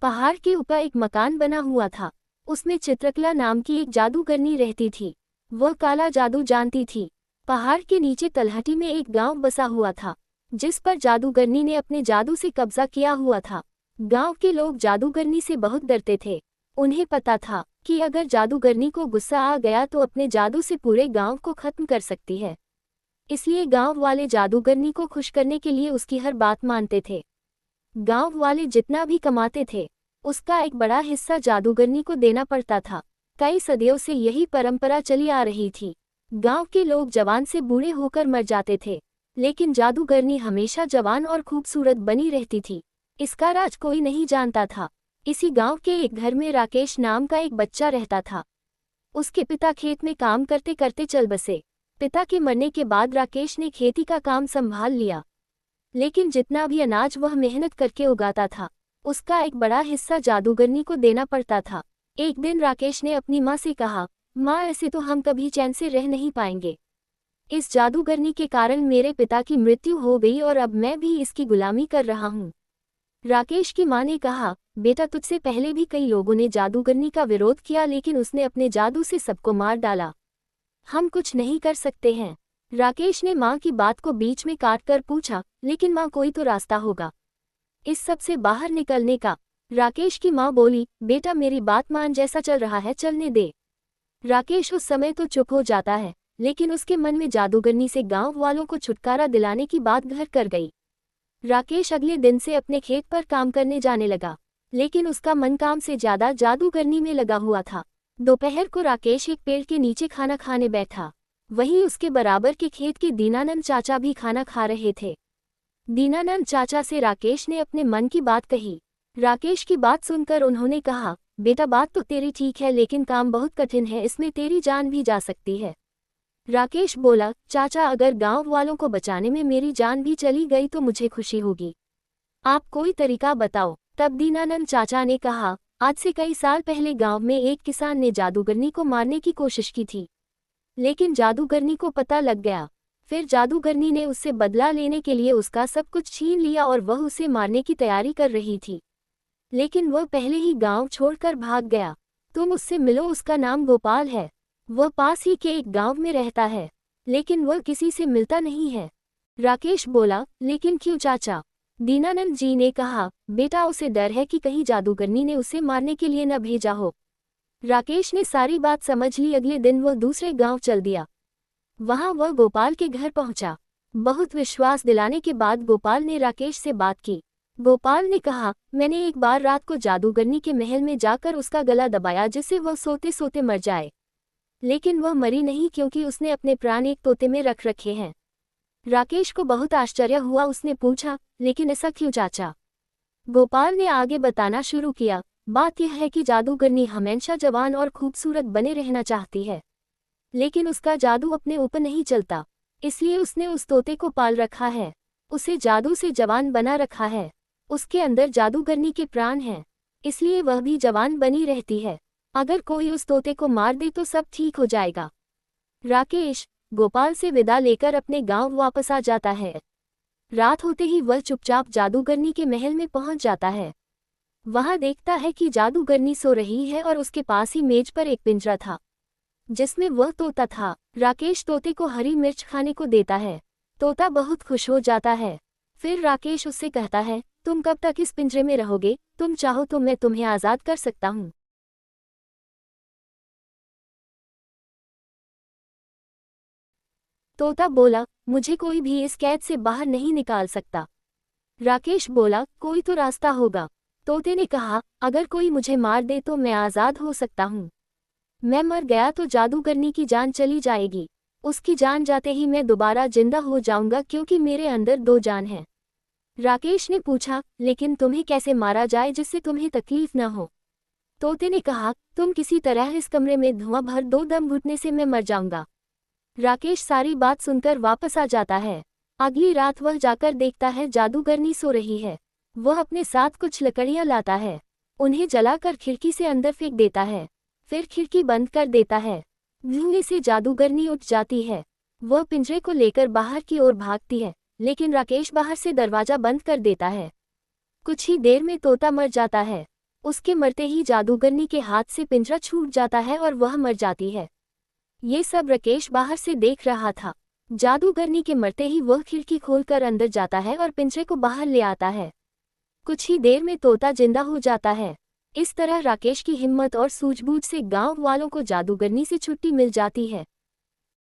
पहाड़ के ऊपर एक मकान बना हुआ था। उसमें चित्रकला नाम की एक जादूगरनी रहती थी। वह काला जादू जानती थी। पहाड़ के नीचे तलहटी में एक गांव बसा हुआ था, जिस पर जादूगरनी ने अपने जादू से कब्जा किया हुआ था। गांव के लोग जादूगरनी से बहुत डरते थे। उन्हें पता था कि अगर जादूगरनी को गुस्सा आ गया तो अपने जादू से पूरे गांव को खत्म कर सकती है। इसलिए गांव वाले जादूगरनी को खुश करने के लिए उसकी हर बात मानते थे। गांव वाले जितना भी कमाते थे, उसका एक बड़ा हिस्सा जादूगरनी को देना पड़ता था। कई सदियों से यही परंपरा चली आ रही थी। गांव के लोग जवान से बूढ़े होकर मर जाते थे, लेकिन जादूगरनी हमेशा जवान और खूबसूरत बनी रहती थी। इसका राज कोई नहीं जानता था। इसी गांव के एक घर में राकेश नाम का एक बच्चा रहता था। उसके पिता खेत में काम करते करते चल बसे। पिता के मरने के बाद राकेश ने खेती का काम संभाल लिया, लेकिन जितना भी अनाज वह मेहनत करके उगाता था, उसका एक बड़ा हिस्सा जादूगरनी को देना पड़ता था। एक दिन राकेश ने अपनी माँ से कहा, माँ, ऐसे तो हम कभी चैन से रह नहीं पाएंगे। इस जादूगरनी के कारण मेरे पिता की मृत्यु हो गई और अब मैं भी इसकी गुलामी कर रहा हूँ। राकेश की माँ ने कहा, बेटा, तुझसे पहले भी कई लोगों ने जादूगरनी का विरोध किया, लेकिन उसने अपने जादू से सबको मार डाला। हम कुछ नहीं कर सकते हैं। राकेश ने माँ की बात को बीच में काटकर पूछा, लेकिन माँ, कोई तो रास्ता होगा इस सब से बाहर निकलने का। राकेश की माँ बोली, बेटा, मेरी बात मान, जैसा चल रहा है चलने दे। राकेश उस समय तो चुप हो जाता है, लेकिन उसके मन में जादूगरनी से गांव वालों को छुटकारा दिलाने की बात घर कर गई। राकेश अगले दिन से अपने खेत पर काम करने जाने लगा, लेकिन उसका मन काम से ज्यादा जादूगरनी में लगा हुआ था। दोपहर को राकेश एक पेड़ के नीचे खाना खाने बैठा। वहीं उसके बराबर के खेत के दीनानंद चाचा भी खाना खा रहे थे। दीनानंद चाचा से राकेश ने अपने मन की बात कही। राकेश की बात सुनकर उन्होंने कहा, बेटा, बात तो तेरी ठीक है, लेकिन काम बहुत कठिन है, इसमें तेरी जान भी जा सकती है। राकेश बोला, चाचा, अगर गांव वालों को बचाने में मेरी जान भी चली गई तो मुझे खुशी होगी। आप कोई तरीका बताओ। तब दीनानंद चाचा ने कहा, आज से कई साल पहले गांव में एक किसान ने जादूगरनी को मारने की कोशिश की थी, लेकिन जादूगरनी को पता लग गया। फिर जादूगरनी ने उससे बदला लेने के लिए उसका सब कुछ छीन लिया और वह उसे मारने की तैयारी कर रही थी, लेकिन वह पहले ही गांव छोड़कर भाग गया। तुम उससे मिलो, उसका नाम गोपाल है। वह पास ही के एक गांव में रहता है, लेकिन वह किसी से मिलता नहीं है। राकेश बोला, लेकिन क्यों चाचा? दीनानंद जी ने कहा, बेटा, उसे डर है कि कहीं जादूगरनी ने उसे मारने के लिए न भेजा हो। राकेश ने सारी बात समझ ली। अगले दिन वह दूसरे गांव चल दिया। वहां वह गोपाल के घर पहुंचा। बहुत विश्वास दिलाने के बाद गोपाल ने राकेश से बात की। गोपाल ने कहा, मैंने एक बार रात को जादूगरनी के महल में जाकर उसका गला दबाया, जिससे वह सोते सोते मर जाए, लेकिन वह मरी नहीं, क्योंकि उसने अपने प्राण एक तोते में रख रखे हैं। राकेश को बहुत आश्चर्य हुआ। उसने पूछा, लेकिन ऐसा क्यों चाचा? गोपाल ने आगे बताना शुरू किया, बात यह है कि जादूगरनी हमेशा जवान और खूबसूरत बने रहना चाहती है, लेकिन उसका जादू अपने ऊपर नहीं चलता, इसलिए उसने उस तोते को पाल रखा है। उसे जादू से जवान बना रखा है। उसके अंदर जादूगरनी के प्राण हैं, इसलिए वह भी जवान बनी रहती है। अगर कोई उस तोते को मार दे तो सब ठीक हो जाएगा। राकेश गोपाल से विदा लेकर अपने गांव वापस आ जाता है। रात होते ही वह चुपचाप जादूगरनी के महल में पहुंच जाता है। वहां देखता है कि जादूगरनी सो रही है और उसके पास ही मेज पर एक पिंजरा था, जिसमें वह तोता था। राकेश तोते को हरी मिर्च खाने को देता है। तोता बहुत खुश हो जाता है। फिर राकेश उससे कहता है, तुम कब तक इस पिंजरे में रहोगे? तुम चाहो तो मैं तुम्हें आज़ाद कर सकता हूँ। तोता बोला, मुझे कोई भी इस कैद से बाहर नहीं निकाल सकता। राकेश बोला, कोई तो रास्ता होगा। तोते ने कहा, अगर कोई मुझे मार दे तो मैं आज़ाद हो सकता हूँ। मैं मर गया तो जादूगरनी की जान चली जाएगी। उसकी जान जाते ही मैं दोबारा जिंदा हो जाऊंगा, क्योंकि मेरे अंदर दो जान हैं। राकेश ने पूछा, लेकिन तुम्हें कैसे मारा जाए जिससे तुम्हें तकलीफ न हो? तोते ने कहा, तुम किसी तरह इस कमरे में धुआं भर दो, दम घुटने से मैं मर जाऊंगा। राकेश सारी बात सुनकर वापस आ जाता है। अगली रात वह जाकर देखता है जादूगरनी सो रही है। वह अपने साथ कुछ लकड़ियां लाता है, उन्हें जलाकर खिड़की से अंदर फेंक देता है, फिर खिड़की बंद कर देता है। धुएं से जादूगरनी उठ जाती है। वह पिंजरे को लेकर बाहर की ओर भागती है, लेकिन राकेश बाहर से दरवाजा बंद कर देता है। कुछ ही देर में तोता मर जाता है। उसके मरते ही जादूगरनी के हाथ से पिंजरा छूट जाता है और वह मर जाती है। ये सब राकेश बाहर से देख रहा था। जादूगरनी के मरते ही वह खिड़की खोलकर अंदर जाता है और पिंजरे को बाहर ले आता है। कुछ ही देर में तोता जिंदा हो जाता है। इस तरह राकेश की हिम्मत और सूझबूझ से गांव वालों को जादूगरनी से छुट्टी मिल जाती है।